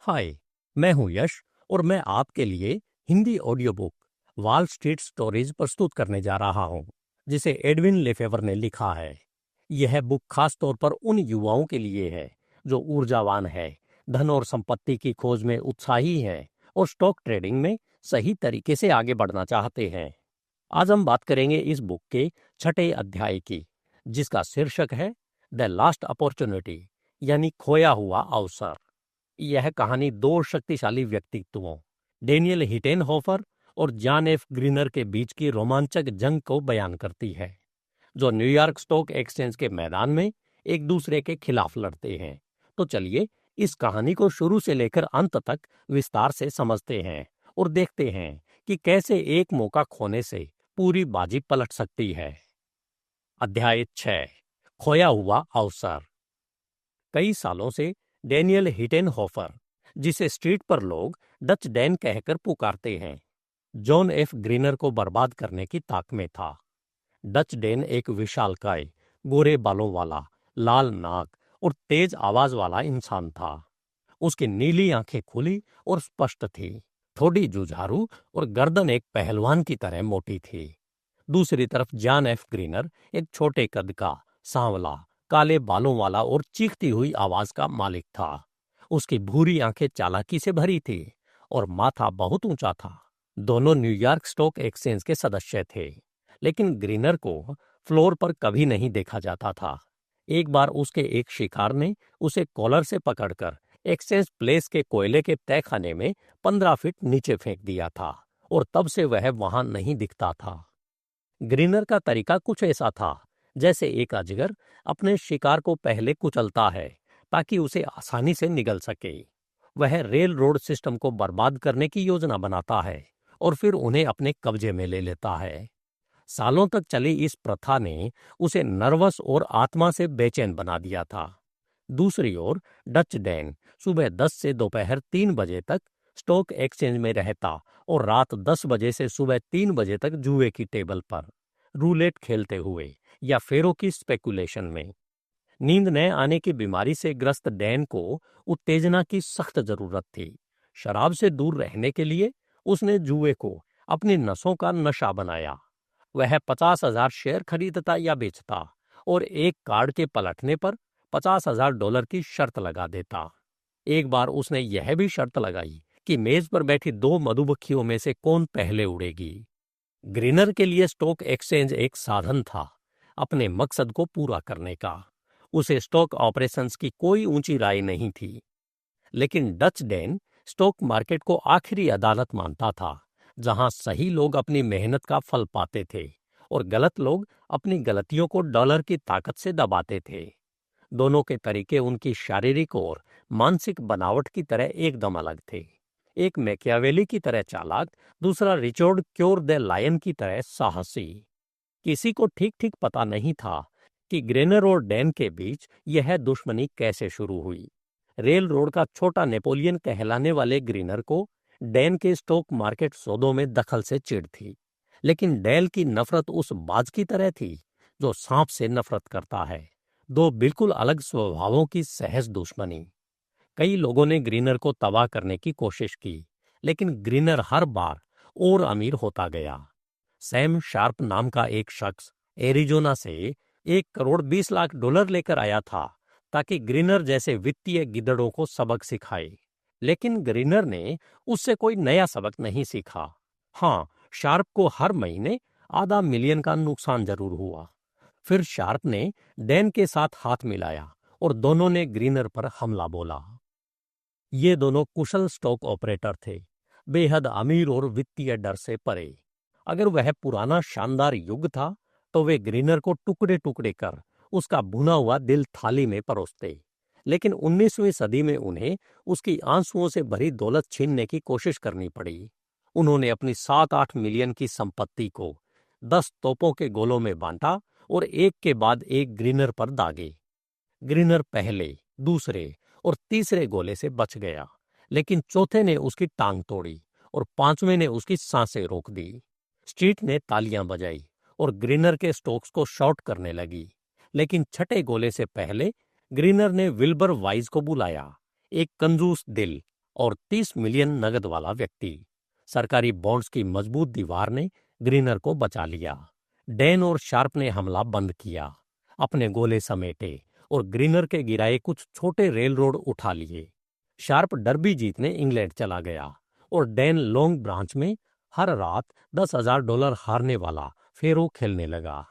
हाय, मैं हूं यश और मैं आपके लिए Hindi audio book wall street stories प्रस्तुत करने जा रहा हूं, जिसे एडविन लेफेवर ने लिखा है। यह बुक खास तौर पर उन युवाओं के लिए है जो ऊर्जावान है, धन और संपत्ति की खोज में उत्साही हैं और स्टॉक ट्रेडिंग में सही तरीके से आगे बढ़ना चाहते हैं। आज हम बात करेंगे इस बुक के छठे अध्याय की, जिसका शीर्षक है द लास्ट अपॉर्चुनिटी, यानी खोया हुआ अवसर। यह कहानी दो शक्तिशाली व्यक्तित्वों, डेनियल हिटेनहोफर और जॉन एफ ग्रीनर के बीच की रोमांचक जंग को बयान करती है, जो न्यूयॉर्क स्टॉक एक्सचेंज के मैदान में एक दूसरे के खिलाफ लड़ते हैं। तो चलिए इस कहानी को शुरू से लेकर अंत तक विस्तार से समझते हैं और देखते हैं कि कैसे एक मौका खोने से पूरी बाजी पलट सकती है। अध्याय 6, खोया हुआ अवसर। कई सालों से डेनियल हिटेनहोफर, जिसे स्ट्रीट पर लोग डच डैन कहकर पुकारते हैं, जॉन एफ ग्रीनर को बर्बाद करने की ताक में था। डच डैन एक विशालकाय, गोरे बालों वाला, लाल नाक और तेज आवाज वाला इंसान था। उसकी नीली आंखें खुली और स्पष्ट थी, थोड़ी जुझारू और गर्दन एक पहलवान की तरह मोटी थी। दूसरी तरफ जॉन एफ ग्रीनर एक छोटे कद का, सांवला, काले बालों वाला और चीखती हुई आवाज का मालिक था। उसकी भूरी आंखें चालाकी से भरी थी और माथा बहुत ऊंचा था। दोनों न्यूयॉर्क स्टॉक एक्सचेंज के सदस्य थे, लेकिन ग्रीनर को फ्लोर पर कभी नहीं देखा जाता था। एक बार उसके एक शिकार ने उसे कॉलर से पकड़कर एक्सचेंज प्लेस के कोयले के तहखाने में 15 फीट नीचे फेंक दिया था और तब से वह वहां नहीं दिखता था। ग्रीनर का तरीका कुछ ऐसा था जैसे एक अजगर अपने शिकार को पहले कुचलता है ताकि उसे आसानी से निगल सके। वह रेल रोड सिस्टम को बर्बाद करने की योजना बनाता है और फिर उन्हें अपने कब्जे में ले लेता है। सालों तक चली इस प्रथा ने उसे नर्वस और आत्मा से बेचैन बना दिया था। दूसरी ओर डच डैन सुबह 10 से दोपहर 3 बजे तक स्टॉक एक्सचेंज में रहता और रात 10 बजे से सुबह 3 बजे तक जुए की टेबल पर रूलेट खेलते हुए या फेरो की स्पेकुलेशन में। नींद न आने की बीमारी से ग्रस्त डैन को उत्तेजना की सख्त जरूरत थी। शराब से दूर रहने के लिए उसने जुए को अपनी नसों का नशा बनाया। वह 50,000 शेयर खरीदता या बेचता और एक कार्ड के पलटने पर $50,000 की शर्त लगा देता। एक बार उसने यह भी शर्त लगाई कि मेज पर बैठी 2 मधुमक्खियों में से कौन पहले उड़ेगी। ग्रीनर के लिए स्टॉक एक्सचेंज एक साधन था अपने मकसद को पूरा करने का। उसे स्टॉक ऑपरेशंस की कोई ऊंची राय नहीं थी। लेकिन डच डैन स्टॉक मार्केट को आखिरी अदालत मानता था, जहां सही लोग अपनी मेहनत का फल पाते थे और गलत लोग अपनी गलतियों को डॉलर की ताकत से दबाते थे। दोनों के तरीके उनकी शारीरिक और मानसिक बनावट की तरह एकदम अलग थे। एक मैकियावेली की तरह चालाक, दूसरा रिचर्ड क्योर द लायन की तरह साहसी। किसी को ठीक ठीक पता नहीं था कि ग्रेनर और डैन के बीच यह दुश्मनी कैसे शुरू हुई। रेल रोड का छोटा नेपोलियन कहलाने वाले ग्रीनर को डैन के स्टॉक मार्केट सौदों में दखल से चिढ़ थी, लेकिन डैल की नफरत उस बाज की तरह थी जो सांप से नफरत करता है। दो बिल्कुल अलग स्वभावों की सहज दुश्मनी। कई लोगों ने ग्रीनर को तबाह करने की कोशिश की, लेकिन ग्रीनर हर बार और अमीर होता गया। सैम शार्प नाम का एक शख्स एरिजोना से $1,20,00,000 लेकर आया था ताकि ग्रीनर जैसे वित्तीय गिद्धड़ों को सबक सिखाए। लेकिन ग्रीनर ने उससे कोई नया सबक नहीं सीखा। हाँ, शार्प को हर महीने $500,000 का नुकसान जरूर हुआ। फिर शार्प ने डैन के साथ हाथ मिलाया और दोनों ने ग्रीनर पर हमला बोला। ये दोनों कुशल स्टॉक ऑपरेटर थे, बेहद अमीर और वित्तीय डर से परे। अगर वह पुराना शानदार युग था तो वे ग्रीनर को टुकड़े टुकड़े कर उसका भुना हुआ दिल थाली में परोसते। लेकिन 19वीं सदी में उन्हें उसकी आंसुओं से भरी दौलत छीनने की कोशिश करनी पड़ी। उन्होंने अपनी 7-8 मिलियन की संपत्ति को 10 तोपों के गोलों में बांटा और एक के बाद एक ग्रीनर पर दागे। ग्रीनर पहले, दूसरे और तीसरे गोले से बच गया, लेकिन चौथे ने उसकी टांग तोड़ी और 5वें ने उसकी सांसें रोक दी। स्ट्रीट ने तालियां बजाई और ग्रीनर के स्टॉक्स को शॉर्ट करने लगी, लेकिन छठे गोले से पहले ग्रीनर ने विल्बर वाइज को बुलाया, एक कंजूस दिल, और 30 मिलियन नगद वाला व्यक्ति। सरकारी बॉन्ड्स की मजबूत दीवार ने ग्रीनर को बचा लिया। डैन और शार्प ने हमला बंद किया, अपने गोले समेटे और ग्रीनर के गिराए कुछ छोटे रेल रोड उठा लिए। शार्प डर्बी जीतने इंग्लैंड चला गया और डैन लॉन्ग ब्रांच में हर रात $10,000 हारने वाला फेरो खेलने लगा।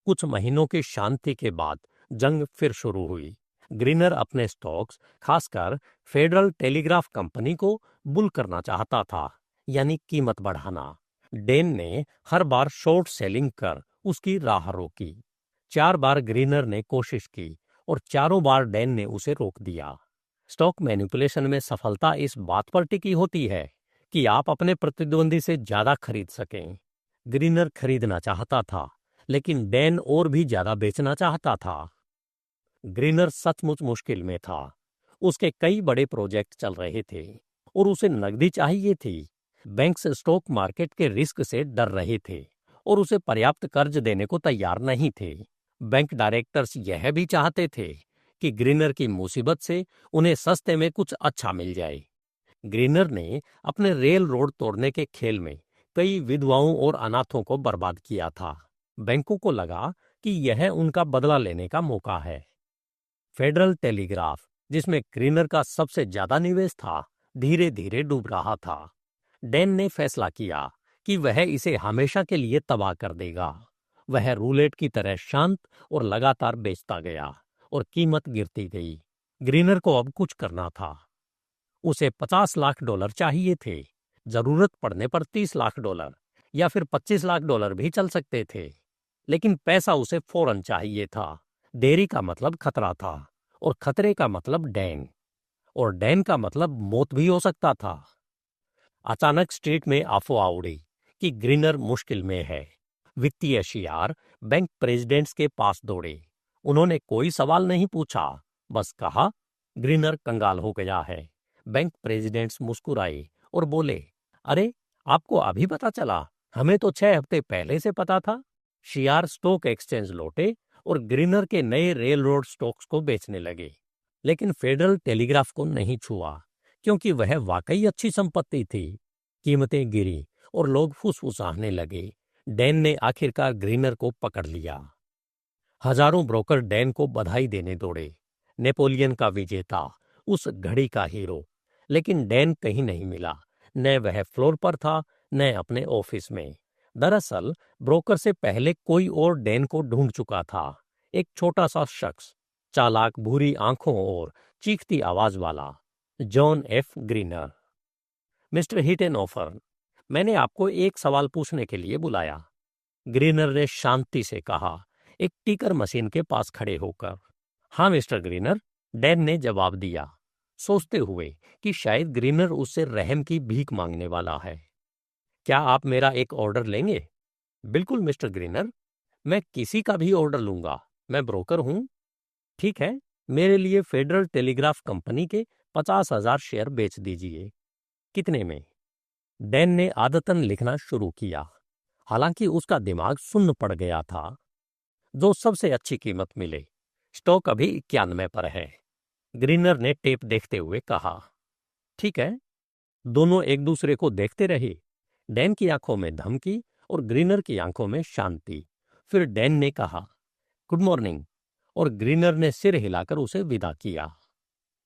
कुछ महीनों की शांति के बाद जंग फिर शुरू हुई। ग्रीनर अपने स्टॉक्स, खासकर फेडरल टेलीग्राफ कंपनी को बुल करना चाहता था, यानी कीमत बढ़ाना। डैन ने हर बार शॉर्ट सेलिंग कर उसकी राह रोकी। 4 बार ग्रीनर ने कोशिश की और चारों बार डैन ने उसे रोक दिया। स्टॉक मैनिपुलेशन में सफलता इस बात पर टिकी होती है कि आप अपने प्रतिद्वंदी से ज्यादा खरीद सकें। ग्रीनर खरीदना चाहता था, लेकिन डैन और भी ज्यादा बेचना चाहता था। ग्रीनर सचमुच मुश्किल में था। उसके कई बड़े प्रोजेक्ट चल रहे थे और उसे नकदी चाहिए थी। बैंक्स स्टॉक मार्केट के रिस्क से डर रहे थे और उसे पर्याप्त कर्ज देने को तैयार नहीं थे। बैंक डायरेक्टर्स यह भी चाहते थे कि ग्रीनर की मुसीबत से उन्हें सस्ते में कुछ अच्छा मिल जाए। ग्रीनर ने अपने रेल रोड तोड़ने के खेल में कई विधवाओं और अनाथों को बर्बाद किया था। बैंकों को लगा कि यह उनका बदला लेने का मौका है। फेडरल टेलीग्राफ, जिसमें ग्रीनर का सबसे ज्यादा निवेश था, धीरे धीरे डूब रहा था। डैन ने फैसला किया कि वह इसे हमेशा के लिए तबाह कर देगा। वह रूलेट की तरह शांत और लगातार बेचता गया और कीमत गिरती गई। ग्रीनर को अब कुछ करना था। उसे $50 लाख चाहिए थे। जरूरत पड़ने पर $30 लाख या फिर $25 लाख भी चल सकते थे, लेकिन पैसा उसे फौरन चाहिए था। देरी का मतलब खतरा था और खतरे का मतलब डैन, और डैन का मतलब मौत भी हो सकता था। अचानक स्ट्रीट में अफवाह उड़ी कि ग्रीनर मुश्किल में है। वित्तीय शियार बैंक प्रेसिडेंट्स के पास दौड़े। उन्होंने कोई सवाल नहीं पूछा, बस कहा, ग्रीनर कंगाल हो गया है। बैंक प्रेसिडेंट्स मुस्कुराए और बोले, अरे, आपको अभी पता चला? हमें तो 6 हफ्ते पहले से पता था। शियार स्टॉक एक्सचेंज लौटे और ग्रीनर के नए रेल रोड स्टॉक्स को बेचने लगे, लेकिन फेडरल टेलीग्राफ को नहीं छुआ, क्योंकि वह वाकई अच्छी संपत्ति थी। कीमतें गिरी और लोग फुसफुसाने लगे। डैन ने आखिरकार ग्रीनर को पकड़ लिया। हजारों ब्रोकर डैन को बधाई देने दौड़े। नेपोलियन का विजेता, उस घड़ी का हीरो। लेकिन डैन कहीं नहीं मिला। न वह फ्लोर पर था, न अपने ऑफिस में। दरअसल ब्रोकर से पहले कोई और डैन को ढूंढ चुका था। एक छोटा सा शख्स, चालाक, भूरी आंखों और चीखती आवाज वाला, जॉन एफ ग्रीनर। मिस्टर हिटेनहोफर, मैंने आपको एक सवाल पूछने के लिए बुलाया, ग्रीनर ने शांति से कहा, एक टिकर मशीन के पास खड़े होकर। हाँ मिस्टर ग्रीनर, डैन ने जवाब दिया, सोचते हुए कि शायद ग्रीनर उससे रहम की भीख मांगने वाला है। क्या आप मेरा एक ऑर्डर लेंगे? बिल्कुल मिस्टर ग्रीनर, मैं किसी का भी ऑर्डर लूंगा। मैं ब्रोकर हूं। ठीक है, मेरे लिए फेडरल टेलीग्राफ कंपनी के 50,000 शेयर बेच दीजिए। कितने में? डैन ने आदतन लिखना शुरू किया। हालांकि उसका दिमाग सुन्न पड़ गया था। जो सबसे अच्छी कीमत मिले। स्टॉक अभी 91 पर है। ग्रीनर ने टेप देखते हुए कहा। ठीक है। दोनों एक दूसरे को देखते रहे। डैन की आंखों में धमकी और ग्रीनर की आंखों में शांति। फिर डैन ने कहा, गुड मॉर्निंग, और ग्रीनर ने सिर हिलाकर उसे विदा किया।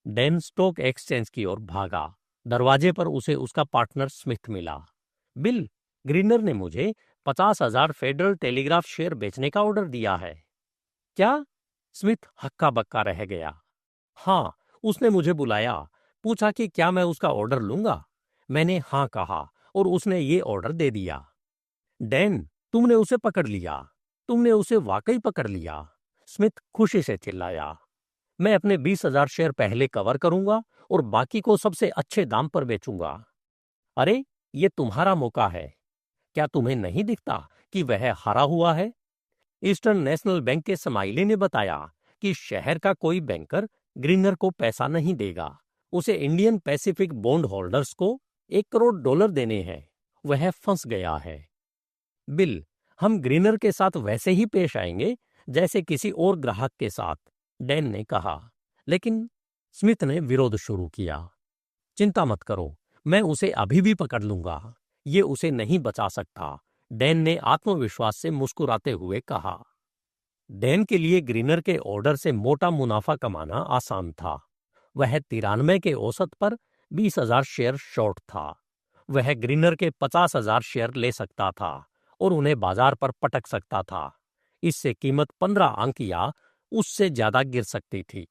डैन स्टॉक एक्सचेंज की ओर भागा। दरवाजे पर उसे उसका पार्टनर स्मिथ मिला। बिल, ग्रीनर ने मुझे 50,000 फेडरल टेलीग्राफ शेयर बेचने का ऑर्डर दिया है। क्या? स्मिथ हक्का बक्का रह गया। हाँ, उसने मुझे बुलाया, पूछा कि क्या मैं उसका ऑर्डर लूंगा। मैंने हाँ कहा और उसने ये ऑर्डर दे दिया। डैन, तुमने उसे पकड़ लिया। तुमने उसे वाकई पकड़ लिया। स्मिथ खुशी से चिल्लाया। मैं अपने 20,000 शेयर पहले कवर करूंगा और बाकी को सबसे अच्छे दाम पर बेचूंगा। अरे, ये तुम्हारा मौका है। क्या तुम्हें नहीं दिखता कि वह हारा हुआ है? ईस्टर्न नेशनल बैंक के समाइली ने बताया कि शहर का कोई बैंकर ग्रीनर को पैसा नहीं देगा। उसे इंडियन पैसिफिक बॉन्ड होल्डर्स को $1 करोड़ देने हैं। वह फंस गया है। बिल, हम ग्रीनर के साथ वैसे ही पेश आएंगे जैसे किसी और ग्राहक के साथ, डैन ने कहा। लेकिन स्मिथ ने विरोध शुरू किया। चिंता मत करो, मैं उसे अभी भी पकड़ लूंगा। ये उसे नहीं बचा सकता, डैन ने आत्मविश्वास से मुस्कुराते हुए कहा। डैन के लिए ग्रीनर के ऑर्डर से मोटा मुनाफा कमाना आसान था। वह 93 के औसत पर 20,000 शेयर शॉर्ट था। वह ग्रीनर के 50,000 शेयर ले सकता था और उन्हें बाजार पर पटक सकता था। इससे कीमत 15 अंक या उससे ज्यादा गिर सकती थी।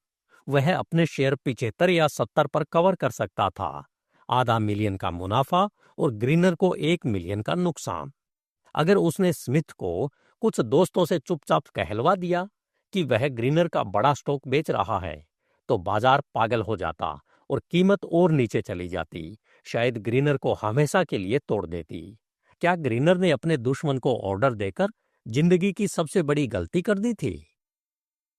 वह अपने शेयर 75 या 70 पर कवर कर सकता था। $500,000 का मुनाफा और ग्रीनर को $1 मिलियन का नुकसान। अगर उसने स्मिथ को कुछ दोस्तों से चुपचाप कहलवा दिया कि वह ग्रीनर का बड़ा स्टॉक बेच रहा है, तो बाजार पागल हो जाता और कीमत और नीचे चली जाती। शायद ग्रीनर को हमेशा के लिए तोड़ देती। क्या ग्रीनर ने अपने दुश्मन को ऑर्डर देकर जिंदगी की सबसे बड़ी गलती कर दी थी?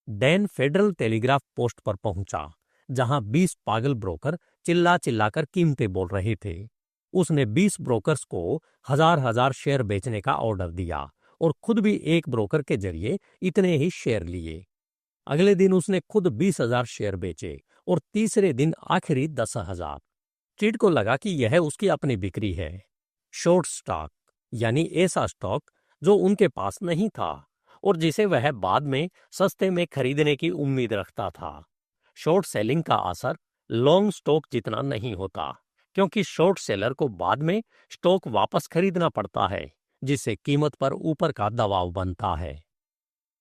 डैन फेडरल टेलीग्राफ पोस्ट पर पहुंचा, जहां 20 पागल ब्रोकर चिल्ला चिल्लाकर कीमतें बोल रहे थे। उसने 20 ब्रोकर्स को हजार शेयर बेचने का ऑर्डर दिया और खुद भी एक ब्रोकर के जरिए इतने ही शेयर लिए। अगले दिन उसने खुद 20,000 शेयर बेचे और तीसरे दिन आखिरी 10,000। ट्रीड को लगा कि यह उसकी अपनी बिक्री है। शॉर्ट स्टॉक, यानी ऐसा स्टॉक जो उनके पास नहीं था और जिसे वह बाद में सस्ते में खरीदने की उम्मीद रखता था। शॉर्ट सेलिंग का असर लॉन्ग स्टॉक जितना नहीं होता, क्योंकि शॉर्ट सेलर को बाद में स्टॉक वापस खरीदना पड़ता है, जिससे कीमत पर ऊपर का दबाव बनता है।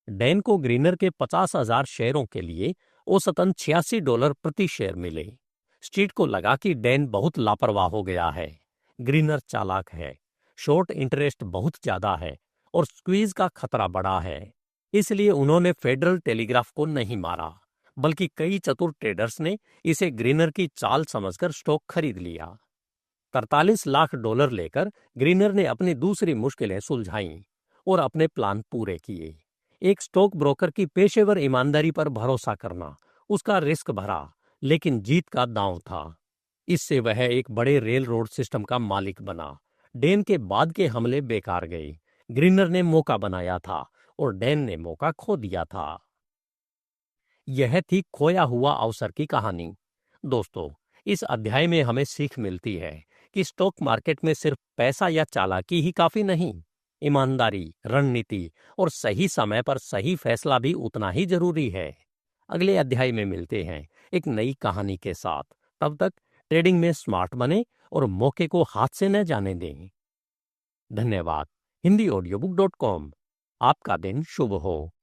डैन को ग्रीनर के 50,000 शेयरों के लिए औसतन $86 प्रति शेयर मिले। स्ट्रीट को लगा कि डैन बहुत लापरवाह हो गया है। ग्रीनर चालाक है, शॉर्ट इंटरेस्ट बहुत ज्यादा है और स्क्वीज का खतरा बड़ा है। इसलिए उन्होंने फेडरल टेलीग्राफ को नहीं मारा, बल्कि कई चतुर ट्रेडर्स ने इसे ग्रीनर की चाल समझकर स्टॉक खरीद लिया। $43 लाख लेकर ग्रीनर ने अपनी दूसरी मुश्किलें सुलझाईं और अपने प्लान पूरे किए। एक स्टॉक ब्रोकर की पेशेवर ईमानदारी पर भरोसा करना उसका रिस्क भरा लेकिन जीत का दांव था। इससे वह एक बड़े रेल रोड सिस्टम का मालिक बना। डैन के बाद के हमले बेकार गए। ग्रीनर ने मौका बनाया था और डैन ने मौका खो दिया था। यह थी खोया हुआ अवसर की कहानी। दोस्तों, इस अध्याय में हमें सीख मिलती है कि स्टॉक मार्केट में सिर्फ पैसा या चालाकी ही काफी नहीं, ईमानदारी, रणनीति और सही समय पर सही फैसला भी उतना ही जरूरी है। अगले अध्याय में मिलते हैं एक नई कहानी के साथ। तब तक ट्रेडिंग में स्मार्ट बने और मौके को हाथ से न जाने दें। धन्यवाद। HindiAudiobook.com। आपका दिन शुभ हो।